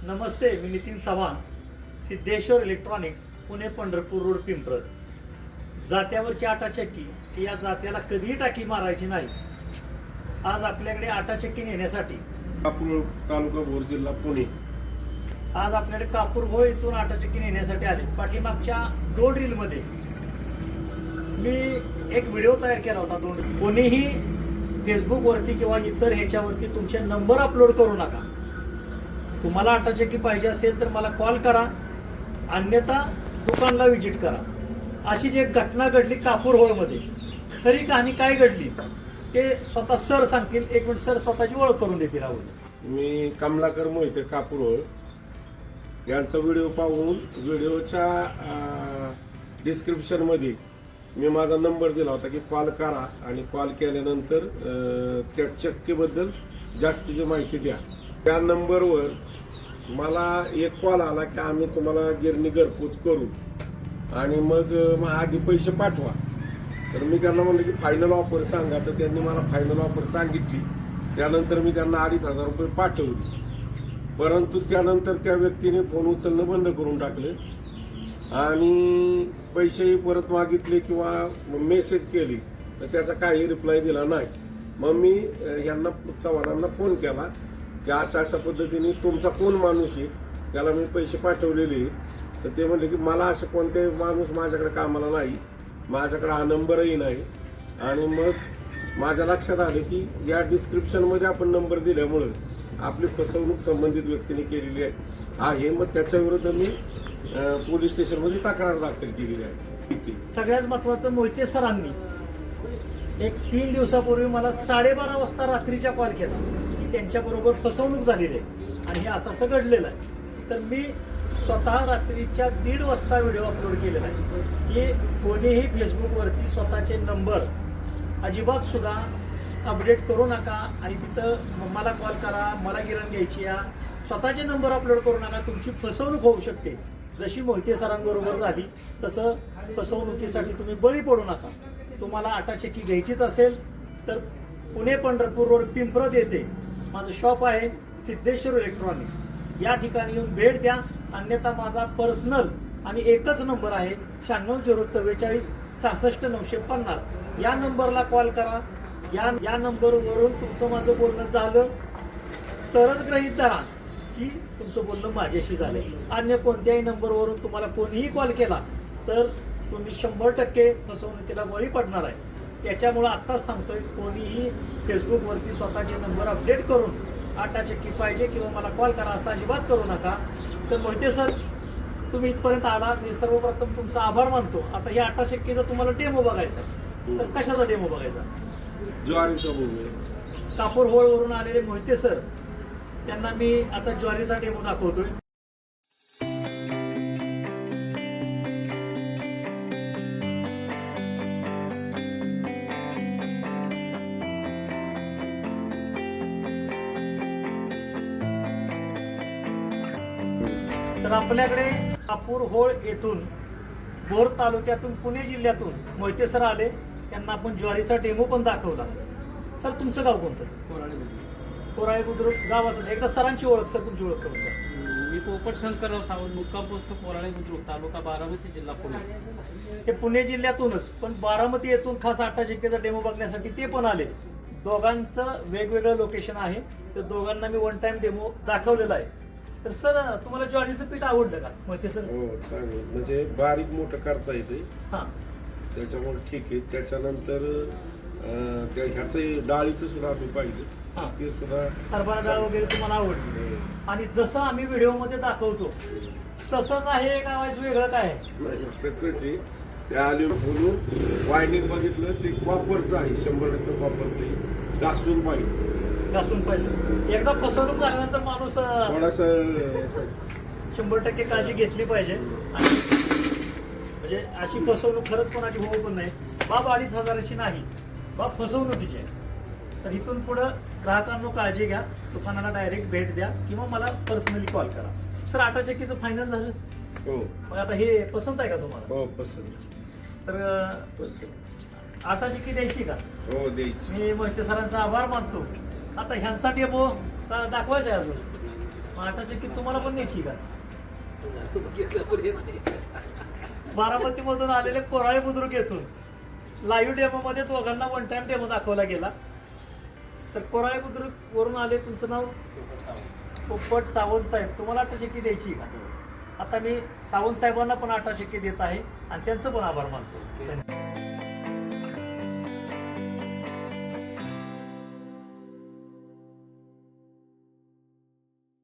नमस्ते, मी Nitin Chavan, Siddheshwar electronics, Pune Pandharpur road, Pimpalad. जात्यावरची आटाचक्की की या जात्याला कधीही टाकी मारायची नाही. आज आपल्याकडे आटाचक्की नेण्यासाठी कापूर तालुका भोर जिल्हा पुणे. आज आपल्याकडे कापूरहोळ इथून आटाचक्की नेण्यासाठी आले. पाठीमागच्या 2 रीलमध्ये मी एक व्हिडिओ तयार केला होता. कोणीही फेसबुकवरती किंवा इतर ह्याच्यावरती तुमचे नंबर अपलोड करू नका. तुम्हाला आटाचक्की पाहिजे असेल तर मला कॉल करा, अन्यथा दुकानला व्हिजिट करा. अशीच एक घटना घडली कापूरहोळमध्ये. खरी कहाणी काय घडली ते स्वतः सर सांगतील. एक मिनिट सर स्वतःची ओळख करून देतील. मी कमलाकर मोहिते कापूरहोळ यांचा व्हिडिओ पाहून व्हिडिओच्या डिस्क्रिप्शनमध्ये मी माझा नंबर दिला होता की कॉल करा, आणि कॉल केल्यानंतर त्या चक्कीबद्दल जास्तीची माहिती द्या. त्या नंबरवर मला एक कॉल आला की आम्ही तुम्हाला गिरणी घरपोच करू आणि मग आधी पैसे पाठवा. तर मी त्यांना म्हणलं की फायनल ऑफर सांगा. तर त्यांनी मला फायनल ऑफर सांगितली. त्यानंतर मी त्यांना 2,500 रुपये पाठवले. परंतु त्यानंतर त्या व्यक्तीने फोन उचलणं बंद करून टाकले आणि पैसेही परत मागितले किंवा मेसेज केली तर त्याचा काही रिप्लाय दिला नाही. मग मी यांना चव्हाणांना फोन केला की अशा पद्धतीने तुमचा कोण माणूस आहे, त्याला मी पैसे पाठवलेले. तर ते म्हणले की मला असं कोणताही माणूस माझ्याकडे कामाला नाही, माझ्याकडे हा नंबरही नाही. आणि मग माझ्या लक्षात आलं की या डिस्क्रिप्शनमध्ये आपण नंबर दिल्यामुळं आपली फसवणूक संबंधित व्यक्तीने केलेली आहे. मग त्याच्याविरुद्ध मी पोलीस स्टेशनमध्ये तक्रार दाखल केलेली आहे. सगळ्यात महत्वाचं, मोहिते सरांनी एक 3 दिवसापूर्वी मला 12:30 वाजता रात्रीच्या कॉल केला की त्यांच्याबरोबर फसवणूक झालेली आहे आणि हे असं घडलेलं आहे. तर मी स्वतः रात्रीच्या 1:30 वाजता व्हिडिओ अपलोड केलेला आहे की कोणीही फेसबुकवरती स्वतःचे नंबर अजिबात सुद्धा अपडेट करू नका आणि तिथं मला कॉल करा, मला गिरण घ्यायची या, स्वतःचे नंबर अपलोड करू नका. तुमची फसवणूक होऊ शकते. जशी मोहिते सरांबरोबर झाली तसं फसवणुकीसाठी तुम्ही बळी पडू नका. तुम्हाला आटाचक्की घ्यायचीच असेल तर पुणे पंढरपूर रोड, पिंपळद येथे माझं शॉप आहे, सिद्धेश्वर इलेक्ट्रॉनिक्स. या ठिकाणी येऊन भेट द्या. अन्यथा माझा पर्सनल आणि एकच नंबर आहे 96 044 66 950. या नंबरला कॉल करा. या नंबरवरून तुमचं माझं बोलणं झालं तरच गृहीत धरा की तुमचं बोलणं माझ्याशी झालंय. अन्य कोणत्याही नंबरवरून तुम्हाला कोणीही कॉल केला तर तुम्ही 100% फसवणुकीला बळी पडणार आहे. त्याच्यामुळं आत्ताच सांगतोय, कोणीही फेसबुकवरती स्वतःचे नंबर अपडेट करून आटाचक्की पाहिजे किंवा मला कॉल करा असं अजिबात करू नका. तर मोहिते सर, तुम्ही इथपर्यंत आला, मी सर्वप्रथम तुमचा आभार मानतो. आता या आटाचक्कीचा तुम्हाला डेमो बघायचा, तर कशाचा डेमो बघायचा? ज्वारीचा भूमी. कापूरहोळवरून आलेले मोहिते सर, त्यांना मी आता ज्वारीचा डेमो दाखवतोय. तर आपल्याकडे कापूरहोळ येथून, भोर तालुक्यातून, पुणे जिल्ह्यातून मोहिते सर आले. त्यांना आपण ज्वारीचा डेमो पण दाखवला. सर, तुमचं गाव कोणतं? कोराळे बुद्रुक गाव असेल. एकदा सरांची ओळख, सर तुमची ओळख करून द्या. मी पोपट शंकरराव सावंत, मुक्काम पोस्ट कोराळे बुद्रुक, तालुका बारामती, जिल्हा पुणे. ते पुणे जिल्ह्यातूनच, पण बारामती येथून खास आटाचक्कीचा डेमो बघण्यासाठी ते पण आले. दोघांचं वेगवेगळं लोकेशन आहे. तर दोघांना मी 1 टाइम डेमो दाखवलेला आहे. तर सर, तुम्हाला ज्वारीचं पीठ आवडलं का मोहिते सर? हो, चांगलं. म्हणजे बारीक मोठं करता येते, हां, त्याच्यामुळे ठीक आहे. त्याच्यानंतर त्या ह्याचं डाळीचं सुद्धा आम्ही पाहिजे, हां. ते सुद्धा हरभरा डाळ वगैरे तुम्हाला आवडली. आणि जसं आम्ही व्हिडिओमध्ये दाखवतो तसंच आहे का वेगळं काय आहे? नाही, त्याचंच आहे. त्या आली बोलून वायनिंग बघितलं, ते कॉपरचं आहे, 100% कॉपरचं आहे. घासून पाहिजे, घासून पाहिजे. एकदा फसवणूक झाल्यानंतर माणूस थोडासा 100% काळजी घेतली पाहिजे. म्हणजे अशी फसवणूक खरंच कोणाची होऊ पण नाही. बाब 2,500ची नाही, बाब फसवणुकीची आहे. तर इथून पुढं ग्राहकांनो काळजी घ्या. दुकानाला डायरेक्ट भेट द्या किंवा मला पर्सनली कॉल करा. सर, आटाचक्कीचं फायनल झालं? हो. मग आता हे पसंत आहे का तुम्हाला? हो, पसंत. तर पसंत. आटाचक्की द्यायची का? हो, द्यायची. मी मोहिते सरांचा आभार मानतो. आता ह्यांचा डेमो दाखवायचा आहे अजून. 8 चक्की तुम्हाला पण न्यायची का? घेतलं पण हेच आहे. बारामतीमधून आलेले कोराळे बुद्रुक येथून लाईव्ह डेमो मध्ये दोघांना वन टाइम डेमो दाखवला गेला. तर कोराळे बुद्रुक वरून आले, तुमचं नाव पोपट सावंत साहेब, तुम्हाला 8 चक्की द्यायची का? आता मी सावंत साहेबांना पण 8 चक्की देत आहे आणि त्यांचं पण आभार मानतो. धन्यवाद.